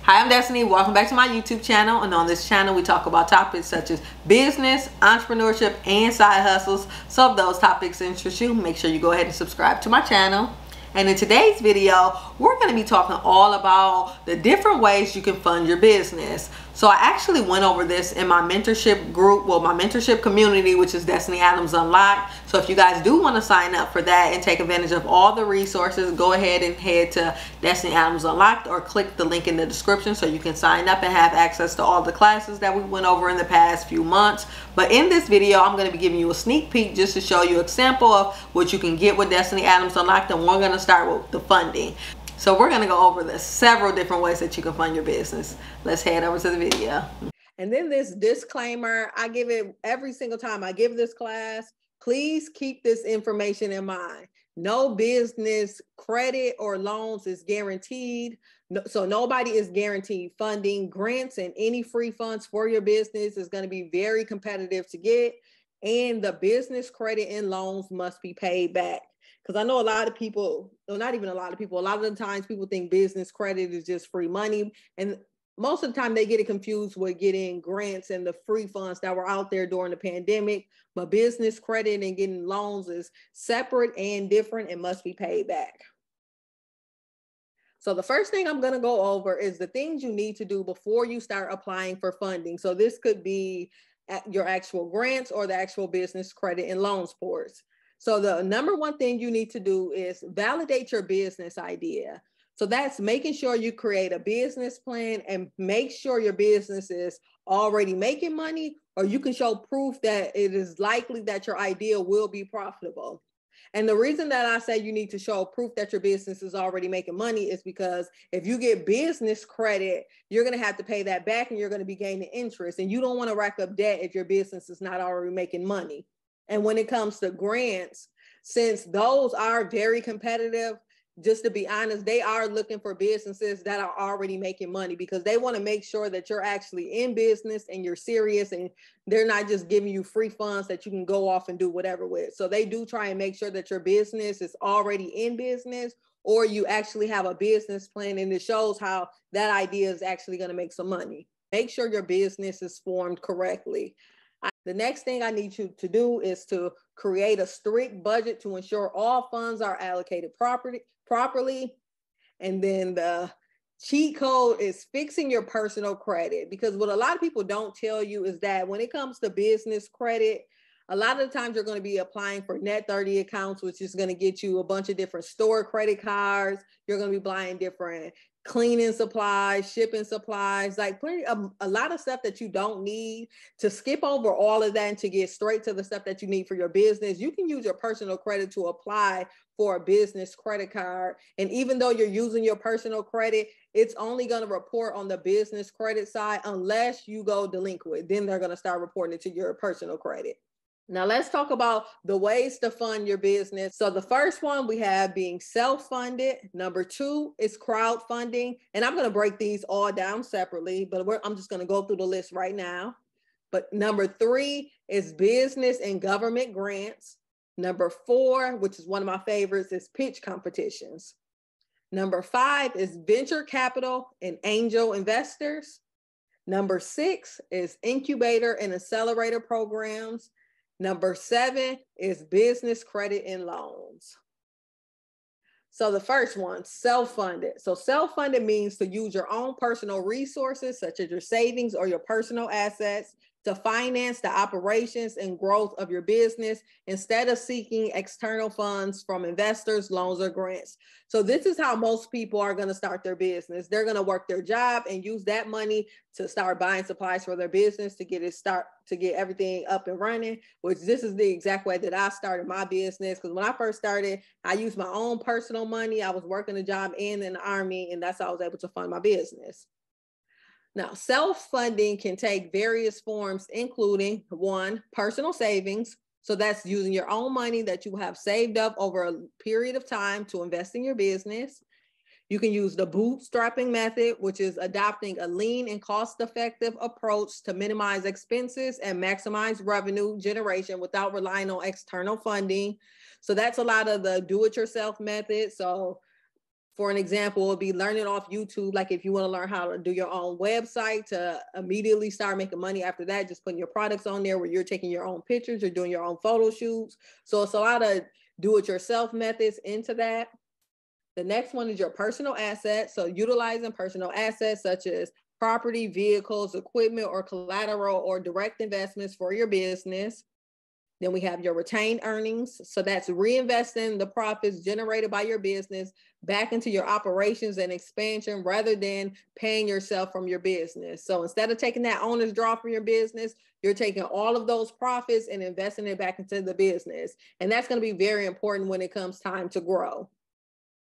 Hi, I'm Destiny. Welcome back to my YouTube channel. And on this channel, we talk about topics such as business, entrepreneurship, and side hustles. So if those topics interest you, make sure you go ahead and subscribe to my channel. And in today's video, we're going to be talking all about the different ways you can fund your business. So I actually went over this in my mentorship group, well, my mentorship community, which is Destiny Adams Unlocked. So if you guys do want to sign up for that and take advantage of all the resources, go ahead and head to Destiny Adams Unlocked or click the link in the description so you can sign up and have access to all the classes that we went over in the past few months. But in this video, I'm going to be giving you a sneak peek just to show you an example of what you can get with Destiny Adams Unlocked, and we're going to start with the funding. So we're going to go over the several different ways that you can fund your business. Let's head over to the video. And then this disclaimer, I give it every single time I give this class. Please keep this information in mind. No business credit or loans is guaranteed. So nobody is guaranteed funding. Grants and any free funds for your business is going to be very competitive to get. And the business credit and loans must be paid back. Because I know a lot of people, well, not even a lot of people, a lot of the times people think business credit is just free money. And most of the time they get it confused with getting grants and the free funds that were out there during the pandemic. But business credit and getting loans is separate and different and must be paid back. So the first thing I'm going to go over is the things you need to do before you start applying for funding. So this could be your actual grants or the actual business credit and loan sports. So the number one thing you need to do is validate your business idea. So that's making sure you create a business plan and make sure your business is already making money, or you can show proof that it is likely that your idea will be profitable. And the reason that I say you need to show proof that your business is already making money is because if you get business credit, you're going to have to pay that back and you're going to be gaining interest. And you don't want to rack up debt if your business is not already making money. And when it comes to grants, since those are very competitive, just to be honest, they are looking for businesses that are already making money because they want to make sure that you're actually in business and you're serious and they're not just giving you free funds that you can go off and do whatever with. So they do try and make sure that your business is already in business or you actually have a business plan and it shows how that idea is actually going to make some money. Make sure your business is formed correctly. The next thing I need you to do is to create a strict budget to ensure all funds are allocated properly. And then the cheat code is fixing your personal credit, because what a lot of people don't tell you is that when it comes to business credit, a lot of the times you're going to be applying for net 30 accounts, which is going to get you a bunch of different store credit cards. You're going to be buying different cleaning supplies, shipping supplies, like a lot of stuff that you don't need. To skip over all of that and to get straight to the stuff that you need for your business, you can use your personal credit to apply for a business credit card. And even though you're using your personal credit, it's only going to report on the business credit side unless you go delinquent. Then they're going to start reporting it to your personal credit. Now let's talk about the ways to fund your business. So the first one we have being self-funded. Number two is crowdfunding. And I'm going to break these all down separately, but I'm just going to go through the list right now. But number three is business and government grants. Number four, which is one of my favorites, is pitch competitions. Number five is venture capital and angel investors. Number six is incubator and accelerator programs. Number seven is business credit and loans. So the first one, self-funded. So self-funded means to use your own personal resources, such as your savings or your personal assets, to finance the operations and growth of your business instead of seeking external funds from investors, loans, or grants. So this is how most people are going to start their business. They're going to work their job and use that money to start buying supplies for their business to get everything up and running, which this is the exact way that I started my business. Because when I first started, I used my own personal money. I was working a job and in the Army, and that's how I was able to fund my business. Now, self-funding can take various forms, including one, personal savings. So that's using your own money that you have saved up over a period of time to invest in your business. You can use the bootstrapping method, which is adopting a lean and cost-effective approach to minimize expenses and maximize revenue generation without relying on external funding. So that's a lot of the do-it-yourself method. So For an example, it would be learning off YouTube. Like if you want to learn how to do your own website to immediately start making money after that, just putting your products on there where you're taking your own pictures or doing your own photo shoots. So it's a lot of do-it-yourself methods into that. The next one is your personal assets. So utilizing personal assets such as property, vehicles, equipment, or collateral or direct investments for your business. Then we have your retained earnings. So that's reinvesting the profits generated by your business back into your operations and expansion rather than paying yourself from your business. So instead of taking that owner's draw from your business, you're taking all of those profits and investing it back into the business. And that's going to be very important when it comes time to grow.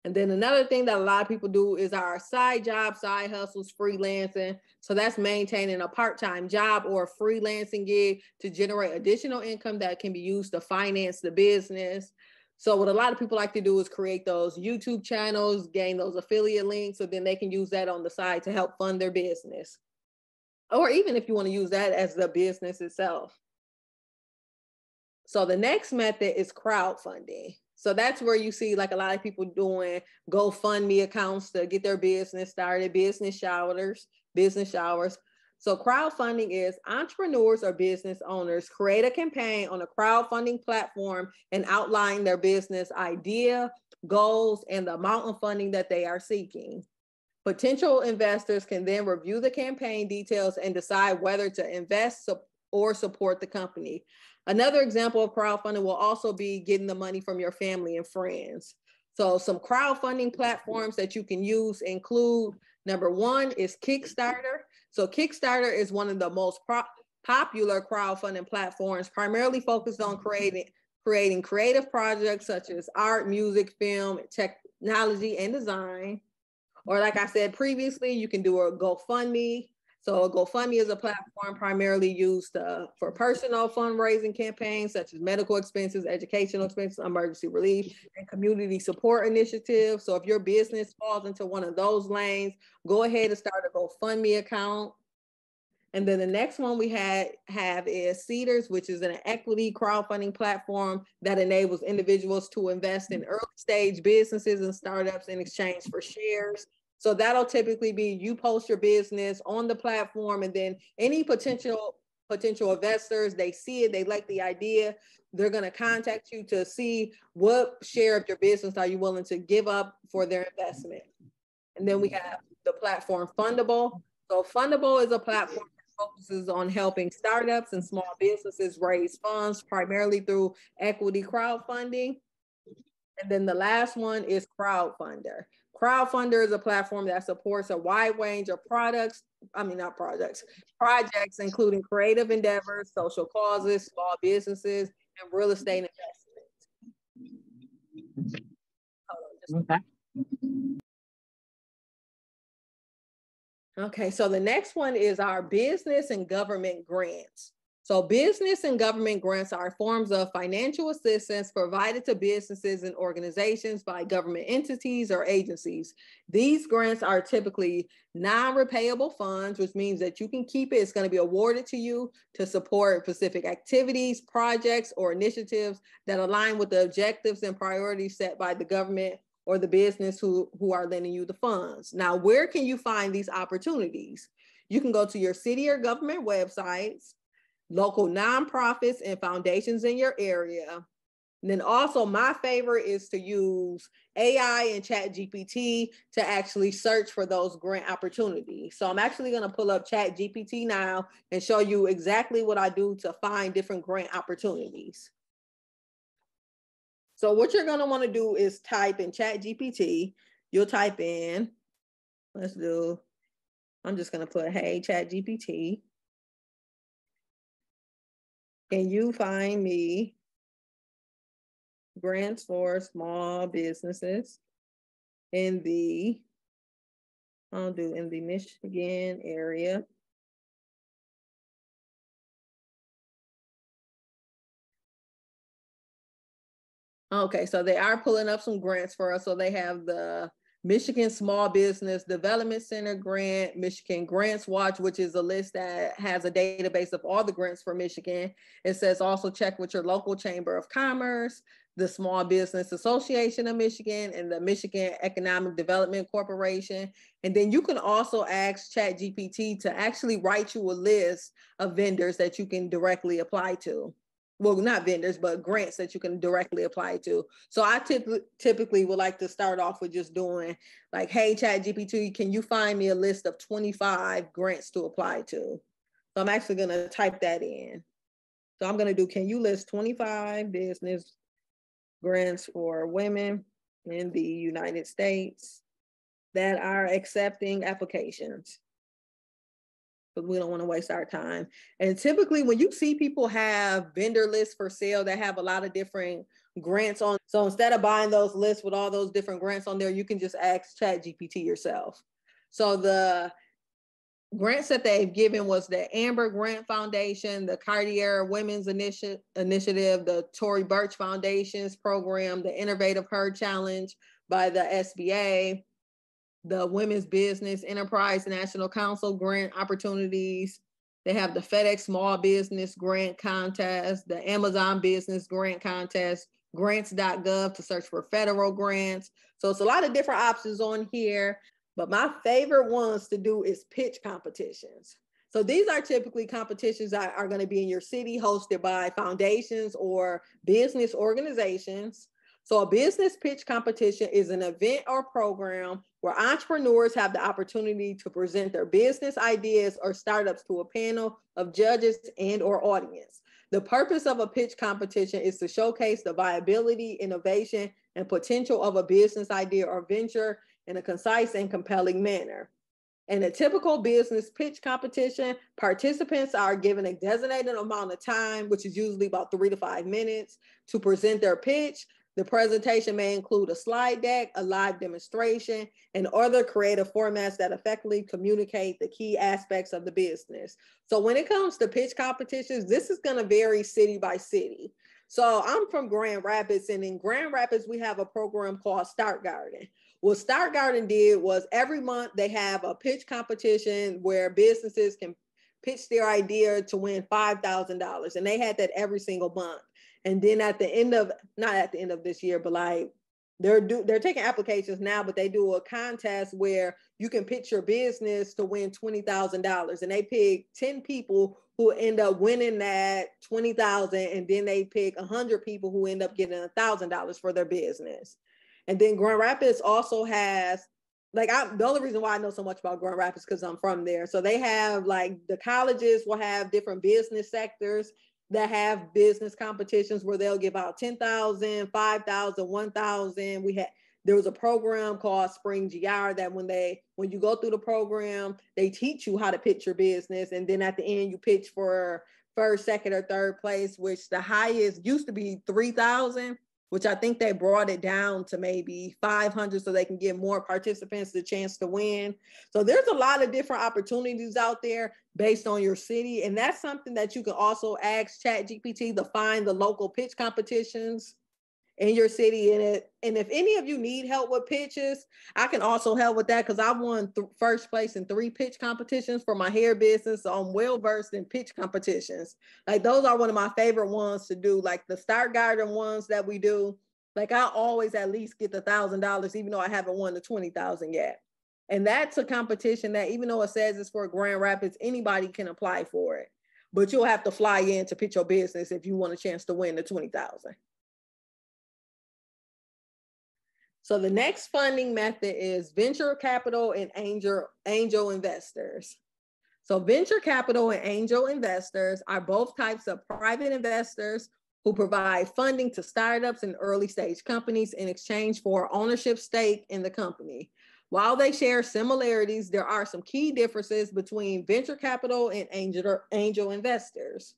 And then another thing that a lot of people do is our side jobs, side hustles, freelancing. So that's maintaining a part-time job or a freelancing gig to generate additional income that can be used to finance the business. So what a lot of people like to do is create those YouTube channels, gain those affiliate links, so then they can use that on the side to help fund their business. Or even if you want to use that as the business itself. So the next method is crowdfunding. So that's where you see like a lot of people doing GoFundMe accounts to get their business started, business showers. So crowdfunding is entrepreneurs or business owners create a campaign on a crowdfunding platform and outline their business idea, goals, and the amount of funding that they are seeking. Potential investors can then review the campaign details and decide whether to invest or support the company. Another example of crowdfunding will also be getting the money from your family and friends. So some crowdfunding platforms that you can use include, number one is Kickstarter. So Kickstarter is one of the most popular crowdfunding platforms, primarily focused on creating creative projects such as art, music, film, technology, and design. Or like I said previously, you can do a GoFundMe. So GoFundMe is a platform primarily used for personal fundraising campaigns such as medical expenses, educational expenses, emergency relief, and community support initiatives. So if your business falls into one of those lanes, go ahead and start a GoFundMe account. And then the next one we have is Seeders, which is an equity crowdfunding platform that enables individuals to invest in early stage businesses and startups in exchange for shares. So that'll typically be you post your business on the platform, and then any potential investors, they see it, they like the idea, they're going to contact you to see what share of your business are you willing to give up for their investment. And then we have the platform Fundable. So Fundable is a platform that focuses on helping startups and small businesses raise funds primarily through equity crowdfunding. And then the last one is Crowdfunder. Crowdfunder is a platform that supports a wide range of projects, including creative endeavors, social causes, small businesses, and real estate investments. Okay, so the next one is our business and government grants. So business and government grants are forms of financial assistance provided to businesses and organizations by government entities or agencies. These grants are typically non-repayable funds, which means that you can keep it. It's going to be awarded to you to support specific activities, projects, or initiatives that align with the objectives and priorities set by the government or the business who are lending you the funds. Now, where can you find these opportunities? You can go to your city or government websites, local nonprofits and foundations in your area. And then also my favorite is to use AI and ChatGPT to actually search for those grant opportunities. So I'm actually going to pull up ChatGPT now and show you exactly what I do to find different grant opportunities. So what you're going to want to do is type in ChatGPT. You'll type in, I'm just going to put, hey, ChatGPT. Can you find me grants for small businesses in the Michigan area? Okay, so they are pulling up some grants for us. So they have the Michigan Small Business Development Center grant, Michigan Grants Watch, which is a list that has a database of all the grants for Michigan. It says also check with your local chamber of commerce, the Small Business Association of Michigan, and the Michigan Economic Development Corporation. And then you can also ask ChatGPT to actually write you a list of vendors that you can directly apply to. Well, not vendors, but grants that you can directly apply to. So I typically would like to start off with just doing like, hey, ChatGPT, can you find me a list of 25 grants to apply to? So I'm actually going to type that in. So I'm going to do, can you list 25 business grants for women in the United States that are accepting applications? But we don't want to waste our time. And typically when you see people have vendor lists for sale that have a lot of different grants on, so instead of buying those lists with all those different grants on there, you can just ask ChatGPT yourself. So the grants that they've given was the Amber Grant Foundation, the Cartier Women's Initiative, the Tory Burch Foundation's program, the Innovative Her Challenge by the SBA, the Women's Business Enterprise National Council grant opportunities. They have the FedEx Small Business Grant Contest, the Amazon Business Grant Contest, grants.gov to search for federal grants. So it's a lot of different options on here, but my favorite ones to do is pitch competitions. So these are typically competitions that are going to be in your city, hosted by foundations or business organizations. So a business pitch competition is an event or program where entrepreneurs have the opportunity to present their business ideas or startups to a panel of judges and or audience. The purpose of a pitch competition is to showcase the viability, innovation, and potential of a business idea or venture in a concise and compelling manner. In a typical business pitch competition, participants are given a designated amount of time, which is usually about 3 to 5 minutes, to present their pitch. The presentation may include a slide deck, a live demonstration, and other creative formats that effectively communicate the key aspects of the business. So when it comes to pitch competitions, this is going to vary city by city. So I'm from Grand Rapids, and in Grand Rapids, we have a program called Start Garden. What Start Garden did was every month they have a pitch competition where businesses can pitch their idea to win $5,000. And they had that every single month. And then at the end of, not at the end of this year, but like they're taking applications now, but they do a contest where you can pitch your business to win $20,000. And they pick 10 people who end up winning that $20,000. And then they pick 100 people who end up getting $1,000 for their business. And then Grand Rapids also has, like, the only reason why I know so much about Grand Rapids because I'm from there. So they have, like, the colleges will have different business sectors that have business competitions where they'll give out $10,000, $5,000, $1,000. There was a program called Spring GR that when you go through the program, they teach you how to pitch your business. And then at the end, you pitch for first, second, or third place, which the highest used to be $3,000, which I think they brought it down to maybe 500 so they can give more participants the chance to win. So there's a lot of different opportunities out there based on your city. And that's something that you can also ask ChatGPT to find the local pitch competitions in your city. And if any of you need help with pitches, I can also help with that because I won first place in 3 pitch competitions for my hair business. So I'm well versed in pitch competitions. Like those are one of my favorite ones to do, like the Start Garden ones that we do. Like I always at least get the $1,000, even though I haven't won the 20,000 yet. And that's a competition that even though it says it's for Grand Rapids, anybody can apply for it. But you'll have to fly in to pitch your business if you want a chance to win the 20,000. So the next funding method is venture capital and angel investors. So venture capital and angel investors are both types of private investors who provide funding to startups and early stage companies in exchange for ownership stake in the company. While they share similarities, there are some key differences between venture capital and angel investors.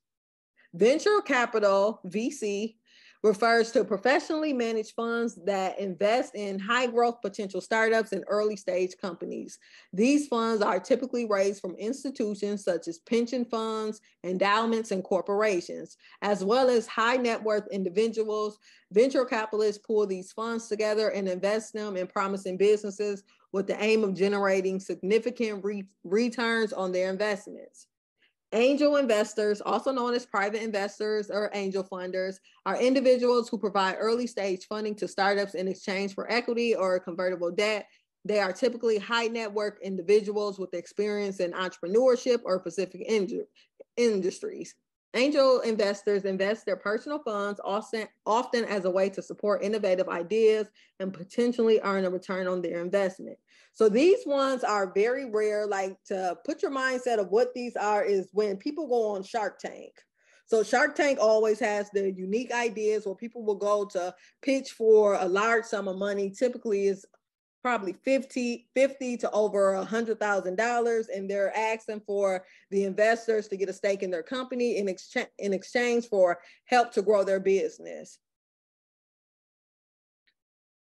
Venture capital, VC, refers to professionally managed funds that invest in high growth potential startups and early stage companies. These funds are typically raised from institutions such as pension funds, endowments, and corporations, as well as high net worth individuals. Venture capitalists pull these funds together and invest them in promising businesses with the aim of generating significant returns on their investments. Angel investors, also known as private investors or angel funders, are individuals who provide early stage funding to startups in exchange for equity or convertible debt. They are typically high net worth individuals with experience in entrepreneurship or specific industries. Angel investors invest their personal funds often as a way to support innovative ideas and potentially earn a return on their investment. So these ones are very rare. Like, to put your mindset of what these are is when people go on Shark Tank. So Shark Tank always has the unique ideas where people will go to pitch for a large sum of money. Typically is probably 50 to over $100,000, and they're asking for the investors to get a stake in their company in exchange for help to grow their business.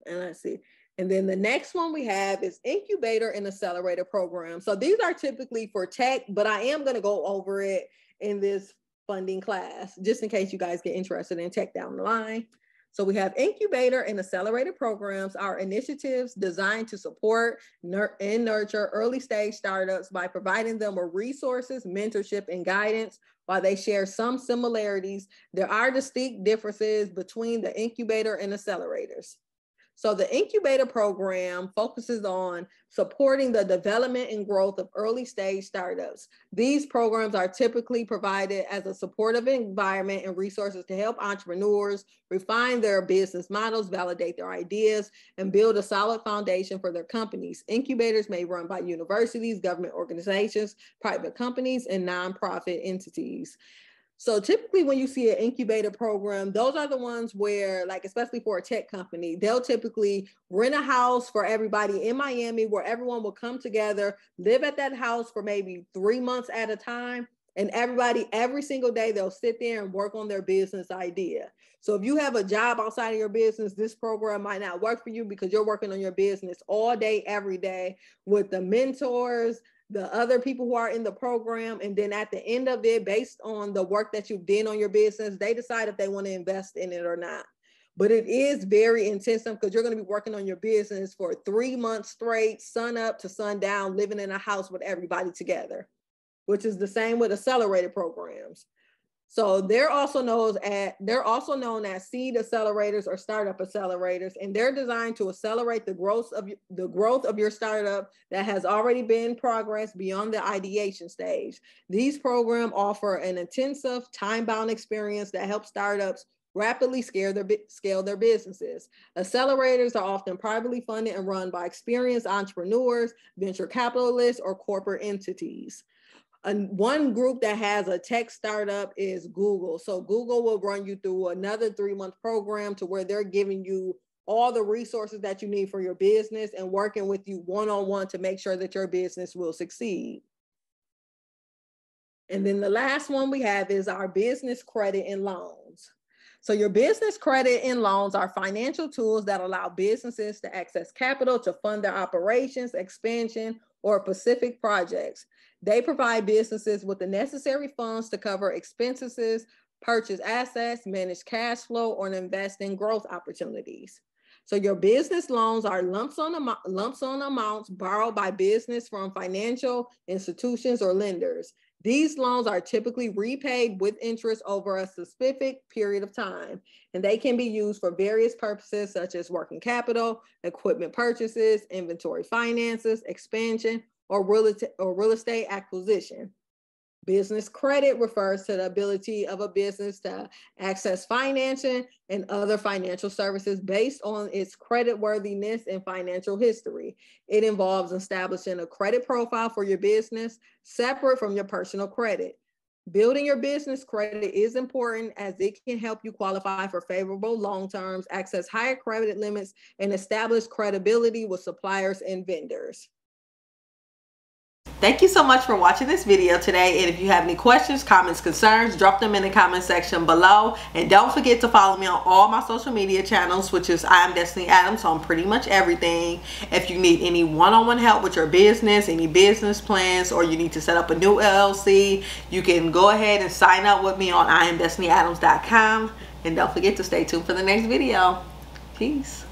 And let's see. And then the next one we have is Incubator and Accelerator program. So these are typically for tech, but I am going to go over it in this funding class, just in case you guys get interested in tech down the line. So we have Incubator and Accelerator programs are initiatives designed to support and nurture early stage startups by providing them with resources, mentorship, and guidance. While they share some similarities, there are distinct differences between the incubator and accelerators. So the incubator program focuses on supporting the development and growth of early stage startups. These programs are typically provided as a supportive environment and resources to help entrepreneurs refine their business models, validate their ideas, and build a solid foundation for their companies. Incubators may run by universities, government organizations, private companies, and nonprofit entities. So typically when you see an incubator program, those are the ones where, like, especially for a tech company, they'll typically rent a house for everybody in Miami where everyone will come together, live at that house for maybe 3 months at a time. And everybody, every single day, they'll sit there and work on their business idea. So if you have a job outside of your business, this program might not work for you because you're working on your business all day, every day with the mentors, the other people who are in the program. And then at the end of it, based on the work that you did on your business, they decide if they want to invest in it or not. But it is very intensive because you're going to be working on your business for 3 months straight, sun up to sundown, living in a house with everybody together, which is the same with accelerated programs. So they're also known as seed accelerators or startup accelerators, and they're designed to accelerate the growth of your startup that has already been progress beyond the ideation stage. These programs offer an intensive, time-bound experience that helps startups rapidly scale their businesses. Accelerators are often privately funded and run by experienced entrepreneurs, venture capitalists, or corporate entities. And one group that has a tech startup is Google. So Google will run you through another 3-month program to where they're giving you all the resources that you need for your business and working with you one-on-one to make sure that your business will succeed. And then the last one we have is our business credit and loans. So your business credit and loans are financial tools that allow businesses to access capital to fund their operations, expansion, or specific projects. They provide businesses with the necessary funds to cover expenses, purchase assets, manage cash flow, or invest in growth opportunities. So your business loans are lump sum amounts borrowed by business from financial institutions or lenders. These loans are typically repaid with interest over a specific period of time, and they can be used for various purposes such as working capital, equipment purchases, inventory finances, expansion, or real estate acquisition. Business credit refers to the ability of a business to access financing and other financial services based on its creditworthiness and financial history. It involves establishing a credit profile for your business separate from your personal credit. Building your business credit is important as it can help you qualify for favorable loan terms, access higher credit limits, and establish credibility with suppliers and vendors. Thank you so much for watching this video today, and if you have any questions, comments, concerns, drop them in the comment section below. And don't forget to follow me on all my social media channels, which is I am Destiny Adams on pretty much everything. If you need any one-on-one help with your business, any business plans, or you need to set up a new LLC, you can go ahead and sign up with me on IamDestinyAdams.com. And don't forget to stay tuned for the next video. Peace.